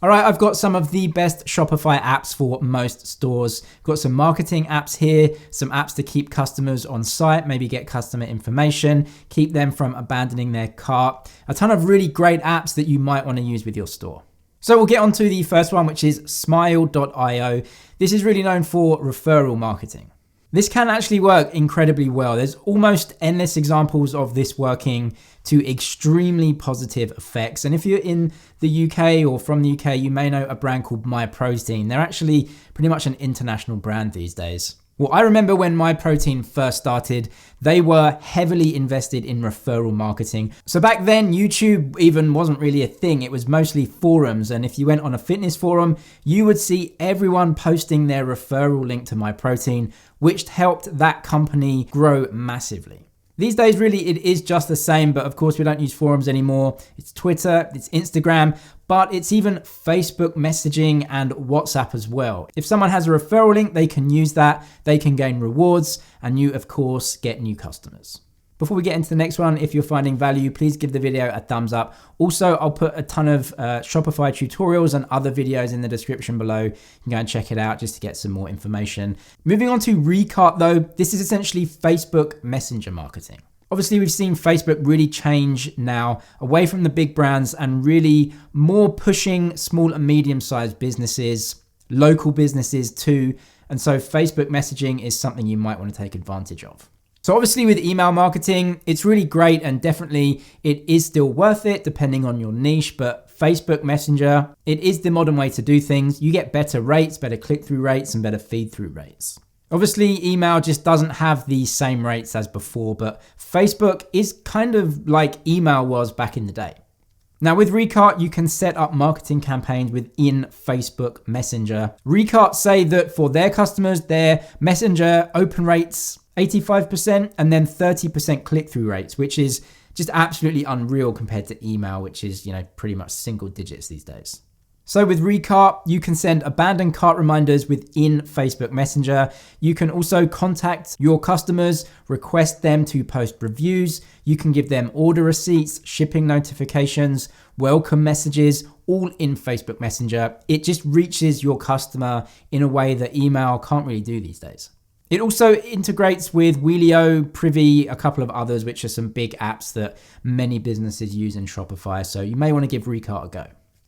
All right, I've got some of the best Shopify apps for most stores. Got some marketing apps here, some apps to keep customers on site, maybe get customer information, keep them from abandoning their cart. A ton of really great apps that you might want to use with your store. So we'll get on to the first one, which is Smile.io. This is really known for referral marketing. This can actually work incredibly well. There's almost endless examples of this working to extremely positive effects. And if you're in the UK or from the UK, you may know a brand called MyProtein. They're actually pretty much an international brand these days. Well, I remember when MyProtein first started, they were heavily invested in referral marketing. So back then, YouTube even wasn't really a thing. It was mostly forums. And if you went on a fitness forum, you would see everyone posting their referral link to MyProtein, which helped that company grow massively. These days, really, it is just the same, but of course, we don't use forums anymore. It's Twitter, it's Instagram, but it's even Facebook messaging and WhatsApp as well. If someone has a referral link, they can use that, they can gain rewards, and you, of course, get new customers. Before we get into the next one, if you're finding value, please give the video a thumbs up. Also, I'll put a ton of Shopify tutorials and other videos in the description below. You can go and check it out just to get some more information. Moving on to Recart though, this is essentially Facebook Messenger marketing. Obviously, we've seen Facebook really change now away from the big brands and really more pushing small and medium-sized businesses, local businesses too. And so Facebook messaging is something you might want to take advantage of. So obviously with email marketing, it's really great and definitely it is still worth it depending on your niche, but Facebook Messenger, it is the modern way to do things. You get better rates, better click-through rates and better feed-through rates. Obviously email just doesn't have the same rates as before, but Facebook is kind of like email was back in the day. Now with Recart, you can set up marketing campaigns within Facebook Messenger. Recart say that for their customers, their Messenger open rates 85% and then 30% click-through rates, which is just absolutely unreal compared to email, which is, pretty much single digits these days. So with Recart, you can send abandoned cart reminders within Facebook Messenger. You can also contact your customers, request them to post reviews. You can give them order receipts, shipping notifications, welcome messages, all in Facebook Messenger. It just reaches your customer in a way that email can't really do these days. It also integrates with Wheelio, Privy, a couple of others, which are some big apps that many businesses use in Shopify. So you may want to give Recart a go.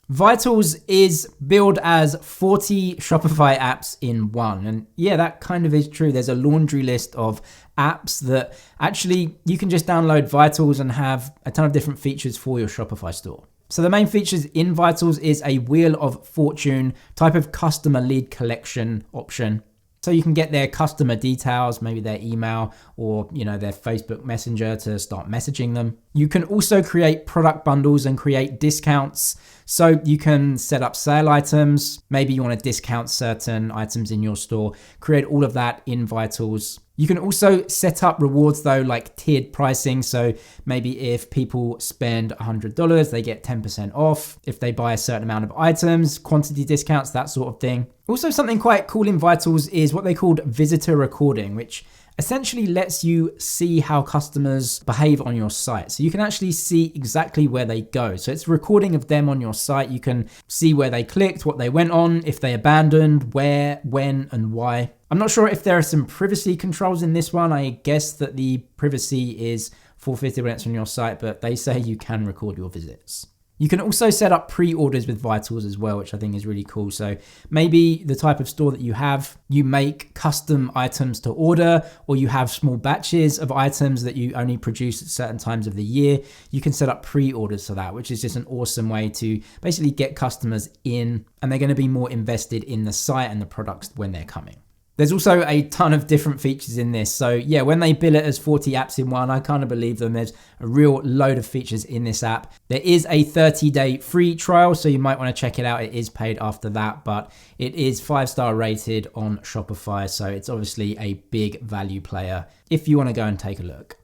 Vitals is billed as 40 Shopify apps in one. And yeah, that kind of is true. There's a laundry list of apps that actually you can just download Vitals and have a ton of different features for your Shopify store. So the main features in Vitals is a Wheel of Fortune type of customer lead collection option. So you can get their customer details, maybe their email or, their Facebook Messenger to start messaging them. You can also create product bundles and create discounts. So you can set up sale items. Maybe you want to discount certain items in your store, create all of that in Vitals. You can also set up rewards though, like tiered pricing. So maybe if people spend $100, they get 10% off. If they buy a certain amount of items, quantity discounts, that sort of thing. Also, something quite cool in Vitals is what they called visitor recording, which essentially lets you see how customers behave on your site. So you can actually see exactly where they go. So it's a recording of them on your site. You can see where they clicked, what they went on, if they abandoned, where, when, and why. I'm not sure if there are some privacy controls in this one. I guess that the privacy is forfeited when it's on your site, but they say you can record your visits. You can also set up pre-orders with Vitals as well, which I think is really cool. So maybe the type of store that you have, you make custom items to order, or you have small batches of items that you only produce at certain times of the year. You can set up pre-orders for that, which is just an awesome way to basically get customers in, and they're going to be more invested in the site and the products when they're coming. There's also a ton of different features in this. So yeah, when they bill it as 40 apps in one, I kind of believe them. There's a real load of features in this app. There is a 30-day free trial, so you might want to check it out. It is paid after that, but it is 5-star rated on Shopify. So it's obviously a big value player if you want to go and take a look.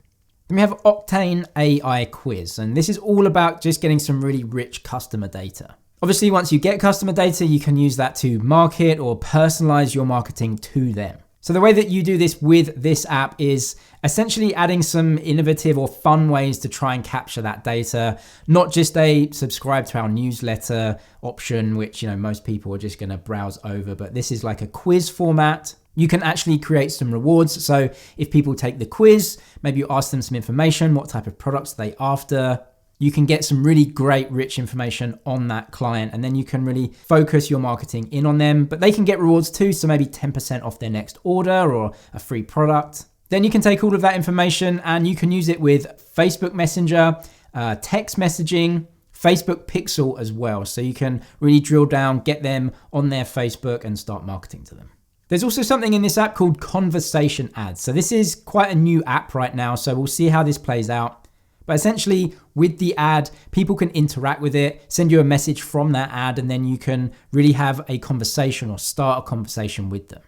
Then we have Octane AI Quiz, and this is all about just getting some really rich customer data. Obviously, once you get customer data, you can use that to market or personalize your marketing to them. So the way that you do this with this app is essentially adding some innovative or fun ways to try and capture that data, not just a subscribe to our newsletter option, which, most people are just going to browse over, but this is like a quiz format. You can actually create some rewards. So if people take the quiz, maybe you ask them some information, what type of products are they after? You can get some really great, rich information on that client, and then you can really focus your marketing in on them. But they can get rewards too, so maybe 10% off their next order or a free product. Then you can take all of that information and you can use it with Facebook Messenger, text messaging, Facebook Pixel as well. So you can really drill down, get them on their Facebook and start marketing to them. There's also something in this app called conversation ads. So this is quite a new app right now, so we'll see how this plays out. But essentially, with the ad, people can interact with it, send you a message from that ad, and then you can really have a conversation or start a conversation with them.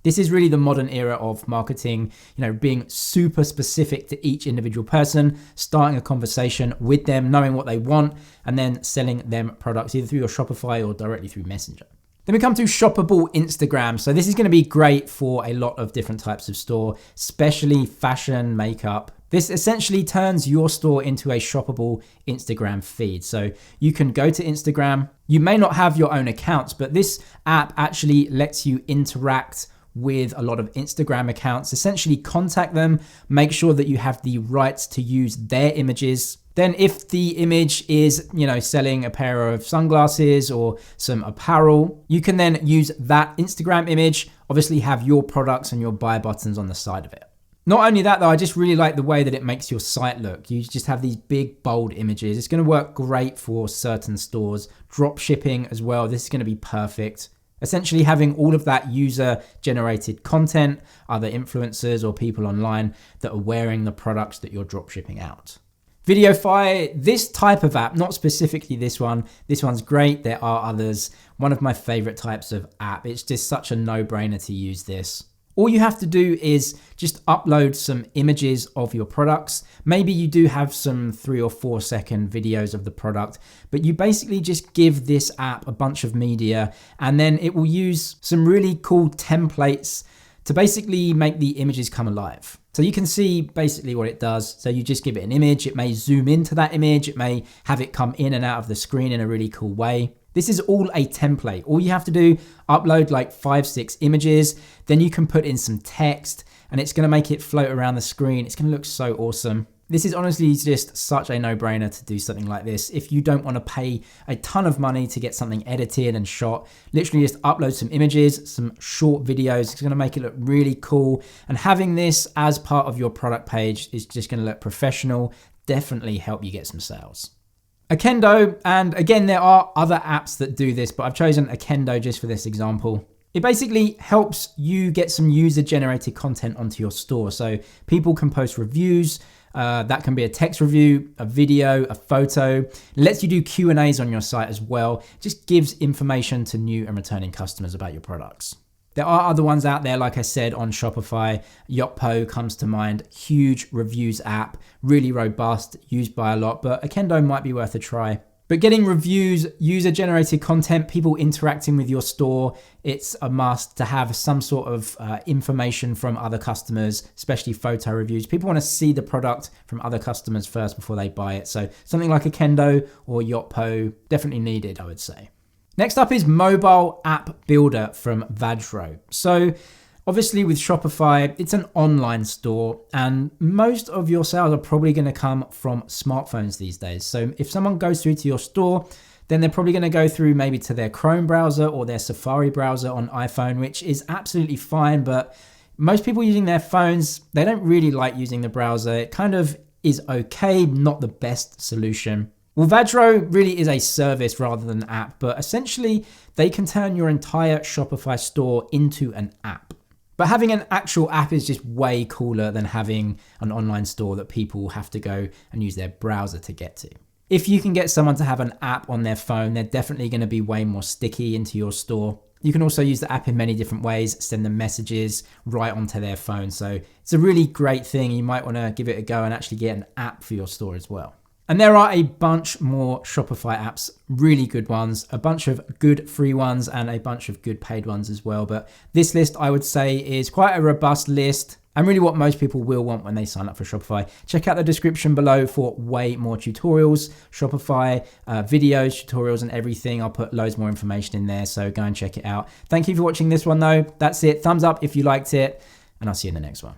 This is really the modern era of marketing, being super specific to each individual person, starting a conversation with them, knowing what they want, and then selling them products either through your Shopify or directly through Messenger. Then we come to Shoppable Instagram. So this is going to be great for a lot of different types of store, especially fashion, makeup. This essentially turns your store into a shoppable Instagram feed. So you can go to Instagram. You may not have your own accounts, but this app actually lets you interact with a lot of Instagram accounts, essentially contact them, make sure that you have the rights to use their images. Then if the image is, selling a pair of sunglasses or some apparel, you can then use that Instagram image, obviously have your products and your buy buttons on the side of it. Not only that though, I just really like the way that it makes your site look. You just have these big, bold images. It's going to work great for certain stores. Drop shipping as well. This is going to be perfect. Essentially having all of that user generated content, other influencers or people online that are wearing the products that you're drop shipping out. Videofy, this type of app, not specifically this one's great. There are others. One of my favorite types of app. It's just such a no-brainer to use this. All you have to do is just upload some images of your products. Maybe you do have some 3 or 4 second videos of the product, but you basically just give this app a bunch of media and then it will use some really cool templates to basically make the images come alive. So you can see basically what it does. So you just give it an image. It may zoom into that image. It may have it come in and out of the screen in a really cool way. This is all a template. All you have to do, upload like 5-6 images, then you can put in some text and it's gonna make it float around the screen. It's gonna look so awesome. This is honestly just such a no-brainer to do something like this. If you don't wanna pay a ton of money to get something edited and shot, literally just upload some images, some short videos. It's gonna make it look really cool. And having this as part of your product page is just gonna look professional, definitely help you get some sales. Kendo, and again, there are other apps that do this, but I've chosen Kendo just for this example. It basically helps you get some user-generated content onto your store. So people can post reviews. That can be a text review, a video, a photo. It lets you do Q&As on your site as well. It just gives information to new and returning customers about your products. There are other ones out there, like I said, on Shopify. Shoppable comes to mind. Huge reviews app, really robust, used by a lot, but Kendo might be worth a try. But getting reviews, user-generated content, people interacting with your store, it's a must to have some sort of information from other customers, especially photo reviews. People want to see the product from other customers first before they buy it. So something like Kendo or Shoppable, definitely needed, I would say. Next up is Mobile App Builder from Vajro. So obviously with Shopify, it's an online store and most of your sales are probably going to come from smartphones these days. So if someone goes through to your store, then they're probably going to go through maybe to their Chrome browser or their Safari browser on iPhone, which is absolutely fine. But most people using their phones, they don't really like using the browser. It kind of is okay, not the best solution. Well, Vajro really is a service rather than an app, but essentially they can turn your entire Shopify store into an app. But having an actual app is just way cooler than having an online store that people have to go and use their browser to get to. If you can get someone to have an app on their phone, they're definitely going to be way more sticky into your store. You can also use the app in many different ways, send them messages right onto their phone. So it's a really great thing. You might want to give it a go and actually get an app for your store as well. And there are a bunch more Shopify apps, really good ones, a bunch of good free ones and a bunch of good paid ones as well. But this list, I would say, is quite a robust list and really what most people will want when they sign up for Shopify. Check out the description below for way more tutorials, Shopify videos, tutorials and everything. I'll put loads more information in there, so go and check it out. Thank you for watching this one though. That's it. Thumbs up if you liked it, and I'll see you in the next one.